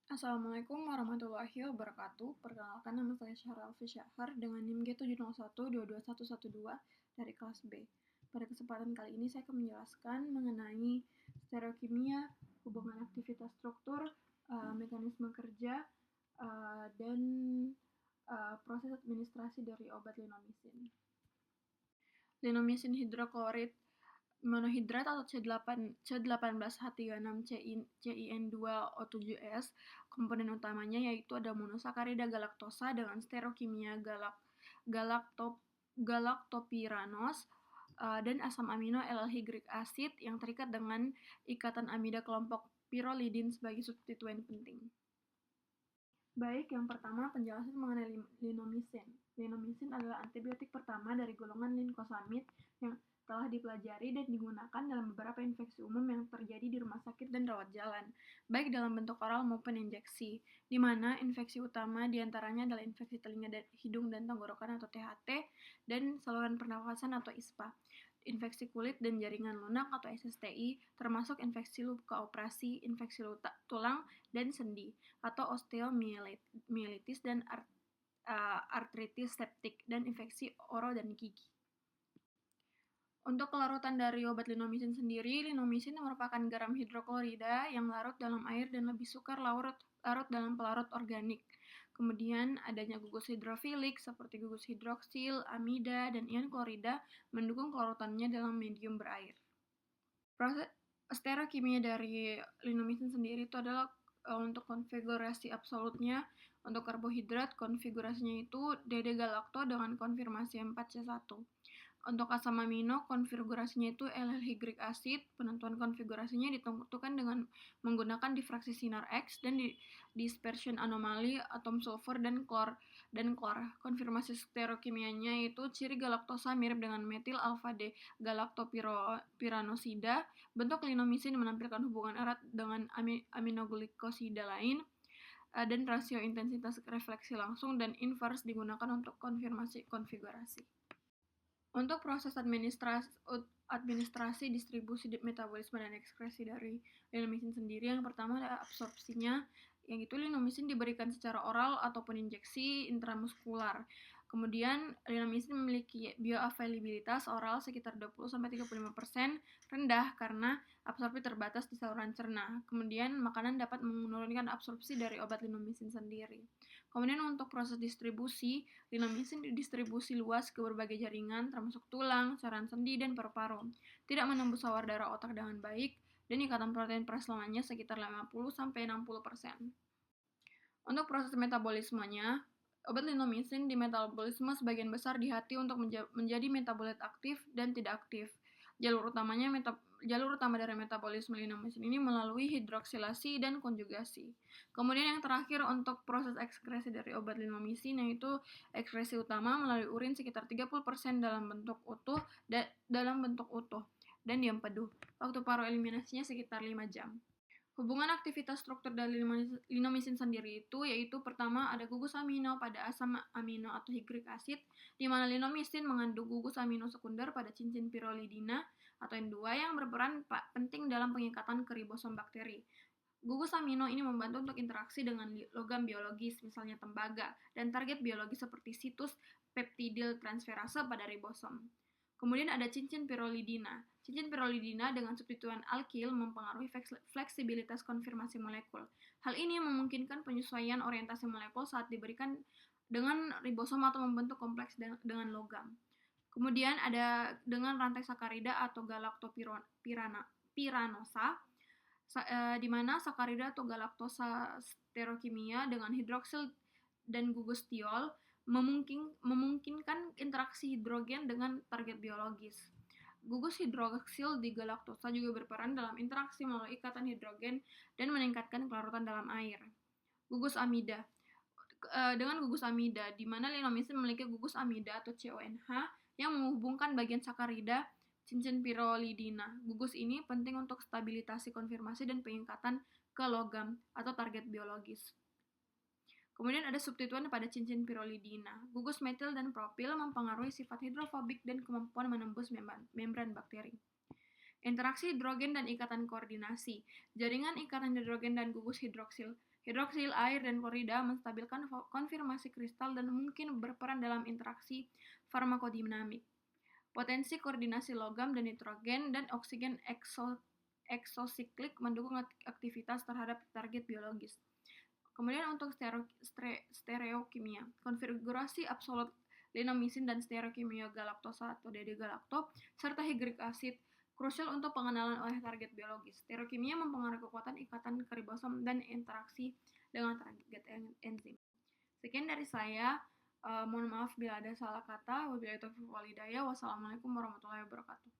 Assalamualaikum warahmatullahi wabarakatuh. Perkenalkan, nama saya Syahra Alfi Syahar dengan NIM G701221112 dari kelas B. Pada kesempatan kali ini saya akan menjelaskan mengenai stereokimia, hubungan aktivitas struktur, mekanisme kerja, dan proses administrasi dari obat linomisin. Linomisin hidroklorid monohidrat atau C18H36CIN2O7S. Komponen utamanya yaitu ada monosakarida galaktosa dengan stereokimia galaktopiranos dan asam amino aldehydik asid yang terikat dengan ikatan amida kelompok pyrrolidin sebagai substituen penting. Baik, yang pertama penjelasan mengenai linomisin. Linomisin adalah antibiotik pertama dari golongan linkosamid yang telah dipelajari dan digunakan dalam beberapa infeksi umum yang terjadi di rumah sakit dan rawat jalan, baik dalam bentuk oral maupun injeksi, di mana infeksi utama diantaranya adalah infeksi telinga, hidung, dan tenggorokan atau THT, dan saluran pernafasan atau ISPA, infeksi kulit dan jaringan lunak atau SSTI, termasuk infeksi luka operasi, infeksi tulang dan sendi, atau osteomyelitis dan artritis septik, dan infeksi oro dan gigi. Untuk kelarutan dari obat linomisin sendiri, linomisin merupakan garam hidroklorida yang larut dalam air dan lebih sukar larut dalam pelarut organik. Kemudian adanya gugus hidrofilik seperti gugus hidroksil, amida, dan ion klorida mendukung kelarutannya dalam medium berair. Proses stereokimia dari linomisin sendiri itu adalah untuk konfigurasi absolutnya. Untuk karbohidrat, konfigurasinya itu DD-galakto dengan konfirmasi 4C1. Untuk asam amino, konfigurasinya itu aldehydik asid. Penentuan konfigurasinya ditentukan dengan menggunakan difraksi sinar X dan dispersion anomali atom sulfur dan klor. Konfirmasi stereokimianya itu ciri galaktosa mirip dengan metil alfa D galaktopiranosida. Bentuk linomisin menampilkan hubungan erat dengan aminoglikosida lain, dan rasio intensitas refleksi langsung dan inverse digunakan untuk konfirmasi konfigurasi. Untuk proses administrasi, distribusi, metabolisme, dan ekskresi dari linomisin sendiri, yang pertama adalah absorpsinya, yang itu linomisin diberikan secara oral ataupun injeksi intramuskular. Kemudian linomisin memiliki bioavailabilitas oral sekitar 20-35%, rendah karena absorpsi terbatas di saluran cerna. Kemudian makanan dapat menurunkan absorpsi dari obat linomisin sendiri. Kemudian untuk proses distribusi, linomisin didistribusi luas ke berbagai jaringan termasuk tulang, cairan sendi, dan paru-paru. Tidak menembus sawar darah otak dengan baik, dan ikatan protein preselamanya sekitar 50-60%. Untuk proses metabolismenya, obat linomisin di metabolisme sebagian besar di hati untuk menjadi metabolit aktif dan tidak aktif. Jalur utama dari metabolisme linomisin ini melalui hidroksilasi dan konjugasi. Kemudian yang terakhir untuk proses ekskresi dari obat linomisin, yaitu ekskresi utama melalui urin sekitar 30% dalam bentuk utuh dan di empedu. Waktu paruh eliminasinya sekitar 5 jam. Hubungan aktivitas struktur dari linomisin sendiri itu yaitu pertama ada gugus amino pada asam amino atau hidrik asid, di mana linomisin mengandung gugus amino sekunder pada cincin pyrrolidina atau N2 yang berperan penting dalam pengikatan ke ribosom bakteri. Gugus amino ini membantu untuk interaksi dengan logam biologis, misalnya tembaga, dan target biologis seperti situs peptidil transferase pada ribosom. Kemudian ada cincin pyrrolidina. Cincin pyrrolidina dengan substituen alkil mempengaruhi fleksibilitas konfirmasi molekul. Hal ini memungkinkan penyesuaian orientasi molekul saat diberikan dengan ribosom atau membentuk kompleks dengan logam. Kemudian ada dengan rantai sakarida atau galaktopiranosa, di mana sakarida atau galaktosa stereokimia dengan hidroksil dan gugus tiol memungkinkan interaksi hidrogen dengan target biologis. Gugus hidroksil di galaktosa juga berperan dalam interaksi melalui ikatan hidrogen dan meningkatkan kelarutan dalam air. Gugus amida. Dengan gugus amida, di mana linomisin memiliki gugus amida atau CONH yang menghubungkan bagian sakarida cincin pyrrolidina. Gugus ini penting untuk stabilitasi konfirmasi dan pengikatan ke logam atau target biologis. Kemudian ada substituen pada cincin pyrrolidina. Gugus metil dan propil mempengaruhi sifat hidrofobik dan kemampuan menembus membran bakteri. Interaksi hidrogen dan ikatan koordinasi. Jaringan ikatan hidrogen dan gugus hidroksil Hidroksil air dan klorida menstabilkan konfirmasi kristal dan mungkin berperan dalam interaksi farmakodinamik. Potensi koordinasi logam dan nitrogen dan oksigen eksosiklik mendukung aktivitas terhadap target biologis. Kemudian untuk stereokimia, konfigurasi absolut linomisin dan stereokimia galaktosa atau DD-galakto serta hydric acid krusial untuk pengenalan oleh target biologis. Stereokimia mempengaruhi kekuatan ikatan ke ribosom dan interaksi dengan target enzim. Sekian dari saya. Mohon maaf bila ada salah kata. Wabillahi taufiq wal hidayah. Wassalamualaikum warahmatullahi wabarakatuh.